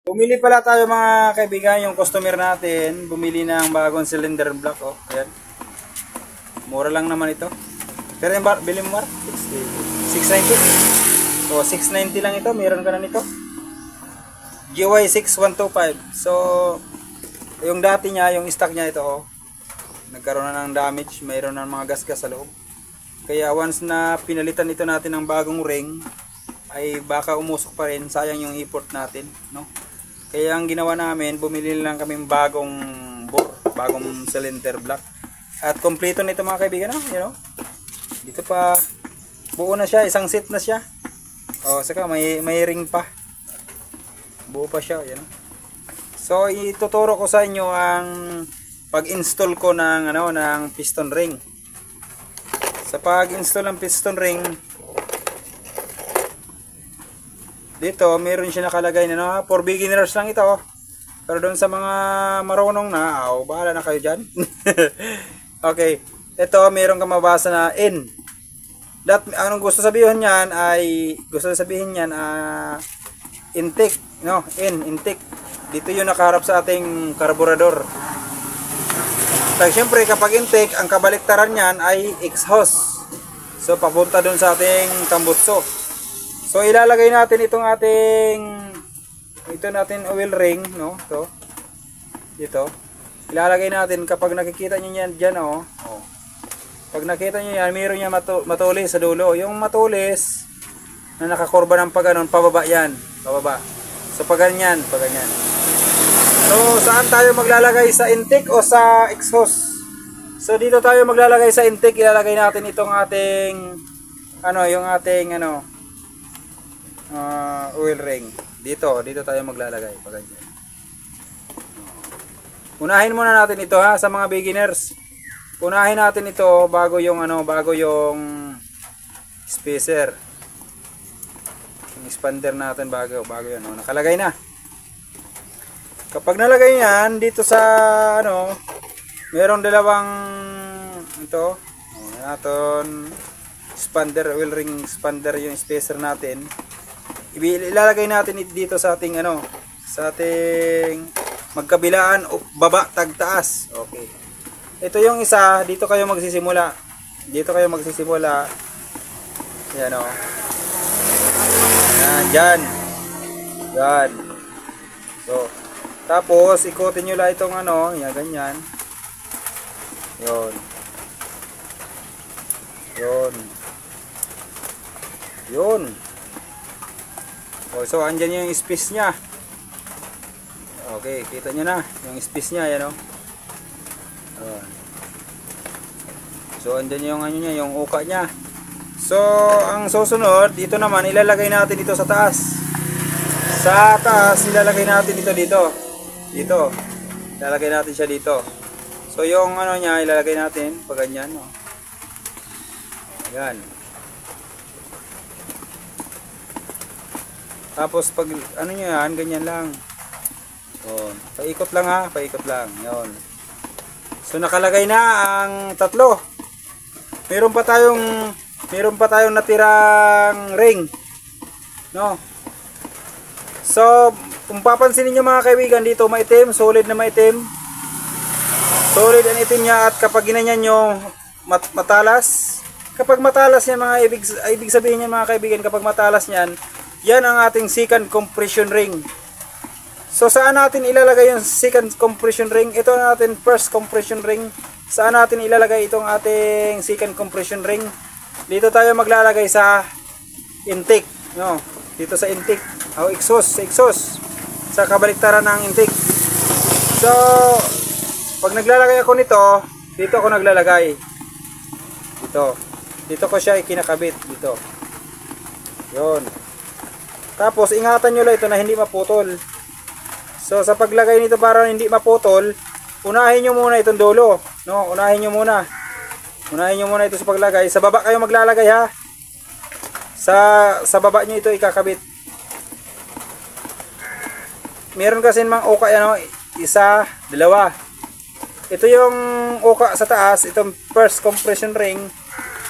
Bumili pala tayo mga kaibigan, yung customer natin, bumili ng bagong cylinder block. Oh, ayan. Mura lang naman ito. Pero yung bili mo, Mar? 690. So, 690 lang ito. Meron ka na nito. GY 6125. So, yung dati niya, yung stock niya ito, oh, nagkaroon na ng damage. Mayroon na mga gas-gas sa loob. Kaya once na pinalitan ito natin ng bagong ring, ay baka umusok pa rin. Sayang yung import natin, no? Kaya ang ginawa namin, bumili lang kami bagong bore, bagong cylinder block. At kompleto nito mga kaibigan, no? You know? Dito pa, buo na siya, isang set na siya. O, saka may ring pa. Buo pa siya, you know? So, ituturo ko sa inyo ang pag-install ko ng, ng piston ring. Sa pag-install ng piston ring, dito, meron siya nakalagay na, for beginners lang ito. Pero doon sa mga marunong na, bahala na kayo dyan. Okay, ito, meron kang mabasa na N. Anong gusto sabihin niyan ay, intake, no? Intake. Dito yung nakaharap sa ating karburador. So, syempre, kapag intake, ang kabaliktaran niyan ay exhaust. So, papunta doon sa ating tambutso. So ilalagay natin itong oil ring, no? Ito. Dito. Ilalagay natin kapag nakikita niyo yan diyan, oh. Pag nakita niyo yan, mayroon niya matulis sa dulo. Yung matulis na nakakurba ng pagganon, pababa yan, pababa. So pag ganyan. So saan tayo maglalagay, sa intake o sa exhaust? So dito tayo maglalagay sa intake. Ilalagay natin itong ating oil ring. Dito tayo maglalagay pag ganyan. Unahin muna natin ito, ha, sa mga beginners. Unahin natin ito bago yung spacer. Yung expander natin bago yan, nakalagay na. Kapag nalagay yan dito sa merong dalawang ito, natin expander, oil ring expander, yung spacer natin. Ilalagay natin dito sa ating sa ating magkabilaan o baba tagtaas. Okay. Ito yung isa, dito kayo magsisimula. Yan, oh. Yan. So, tapos ikutin niyo lang itong yan, ganyan. Yun. So, andyan yung space niya. Okay, kita nyo na yung space niya, yan, oh. So, andyan yung yung uka niya. So, ang susunod, dito naman, ilalagay natin dito sa taas. Sa taas, ilalagay natin dito. Dito. Ilalagay natin siya dito. So, yung niya, ilalagay natin pag ganyan, oh. Ayan. Tapos pag yan, ganyan lang. Paikot lang, ha, paikot lang. Yon. So nakalagay na ang tatlo. Meron pa tayong natirang ring. No. So kung papansin niyo mga kaibigan, dito maitim, solid na maitim. Solid ang itim niya, at kapag ginanyan nyo, matalas. Kapag matalas yan, ibig sabihin niyan mga kaibigan, kapag matalas niyan, yan ang ating second compression ring. So saan natin ilalagay yung second compression ring? Ito ang ating first compression ring. Saan natin ilalagay itong ating second compression ring? Dito tayo maglalagay sa intake, no? Dito sa intake, exhaust, sa kabaliktaran ng intake. So pag naglalagay ako nito, dito ako naglalagay. Dito ko siya ikinakabit dito. Yon. Tapos ingatan nyo lang ito na hindi maputol. So sa paglagay nito, para hindi maputol, unahin nyo muna itong dulo, no? Unahin nyo muna ito sa paglagay. Sa baba kayo maglalagay, ha. Sa baba nyo ito ikakabit. Meron kasi mang uka yan, isa, dalawa. Ito yung uka sa taas, itong first compression ring.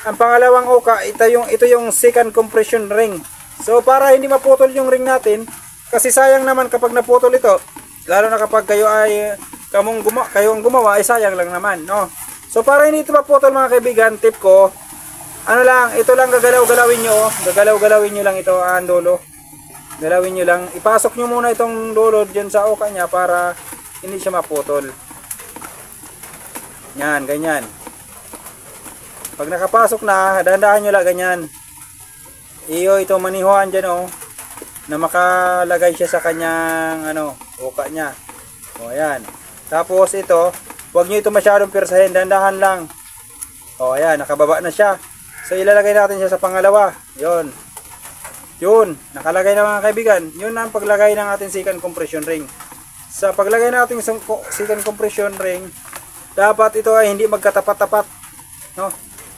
Ang pangalawang uka, ito yung second compression ring. So para hindi maputol yung ring natin, Kasi sayang naman kapag naputol ito, lalo na kapag kayo ay kayo ang gumawa, ay sayang lang naman, no? So para hindi ito maputol mga kaibigan, tip ko, ano lang, ito lang gagalaw-galawin nyo, gagalaw-galawin nyo lang ito ang dulo. Galawin nyo lang, ipasok nyo muna itong dulo dyan sa uka niya para hindi siya maputol. Yan, ganyan. Pag nakapasok na, dahan-dahan nyo lang ganyan. Iyo, ito manihuan dyan oh, na makalagay siya sa kanyang uka niya. O ayan. Tapos ito, huwag nyo ito masyadong pirsahin, dahan-dahan lang. O ayan, nakababa na siya. So ilalagay natin siya sa pangalawa. Yun, nakalagay na mga kaibigan. Yun ang paglagay ng ating second compression ring. Sa paglagay natin ng second compression ring, dapat ito ay hindi magkatapat-tapat, no?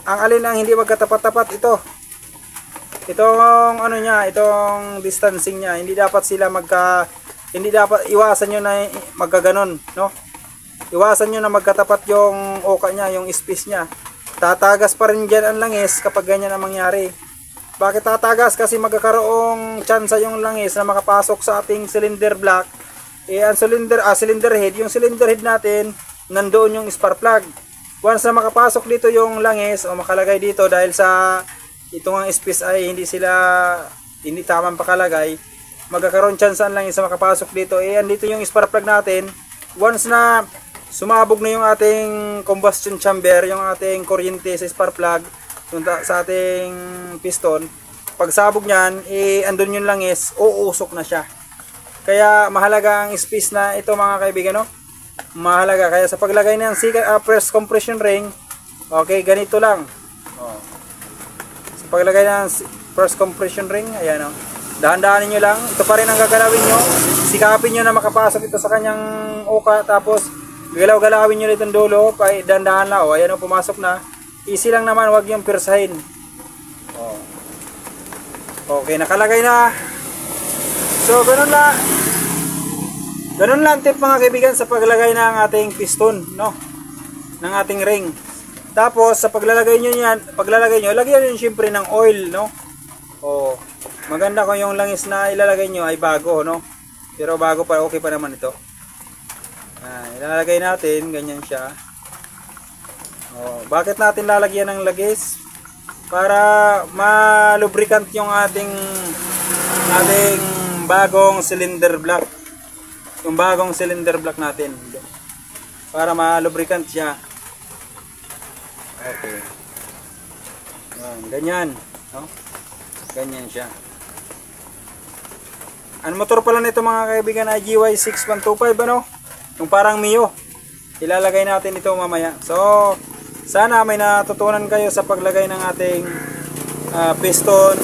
Ang alin ang hindi magkatapat-tapat, ito. Itong itong distancing niya, hindi dapat iwasan niyo na magkaganon, no? Iwasan niyo na magkatapat yung uka niya, yung space niya. Tatagas pa rin diyan ang langis kapag ganyan ang mangyari. Bakit tatagas? Kasi magkakaroong tsansa yung langis na makapasok sa ating cylinder block. Ang cylinder head, yung cylinder head natin, nandoon yung spark plug. Once na makapasok dito yung langis o makalagay dito dahil sa itong space ay hindi tamang pakalagay, magkakaroon tsansa ang langis na makapasok dito. Andito yung spark plug natin. Once na sumabog na yung ating combustion chamber, yung ating kuryente sa spark plug, sa ating piston, pagsabog niyan, andun yung langis, uusok na siya. Kaya mahalaga ang space na ito mga kaibigan, no? Mahalaga. Kaya sa paglagay ng first compression ring, okay, ganito lang. Sa paglagay ng first compression ring, ayan, dahan-dahanin nyo lang. Ito pa rin ang gagalawin nyo. Sikapin nyo na makapasok ito sa kanyang uka, tapos galaw-galawin nyo itong dulo, dahan-dahan lang. Ayan, pumasok na. Easy lang naman, huwag yung pirsahin. Okay, nakalagay na. So, ganun lang tip mga kaibigan sa paglagay ng ating piston, no? Ng ating ring. Tapos, sa paglalagay nyo, lagyan nyo siyempre ng oil, no? Maganda kung yung langis na ilalagay nyo ay bago, no? Pero bago pa, okay pa naman ito. Ilalagay natin, ganyan siya. Bakit natin lalagyan ng lagis? Para malubricant yung ating bagong cylinder block. Yung bagong cylinder block natin. Para malubricant siya. Okay. Ganyan. No? Ganyan siya. Ang motor pala nito mga kaibigan ay GY6125, ano? Yung parang Mio. Ilalagay natin ito mamaya. So, sana may natutunan kayo sa paglagay ng ating piston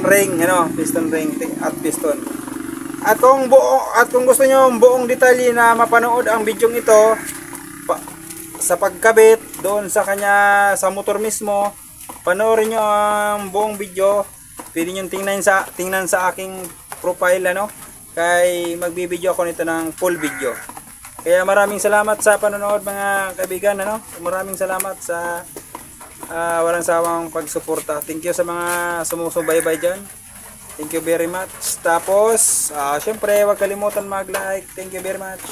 ring, piston ring at piston. At kung gusto niyo buong detalye na mapanood ang video ito sa pagkabit doon sa motor mismo, panoorin niyo ang buong video. Pwede niyo tingnan sa aking profile, kay magbibideo ako nito ng full video. Kaya maraming salamat sa panonood mga kaibigan, Maraming salamat sa walang sawang pagsuporta. Thank you sa mga sumusubaybay dyan. Thank you very much. Tapos, syempre, huwag kalimutan mag-like. Thank you very much.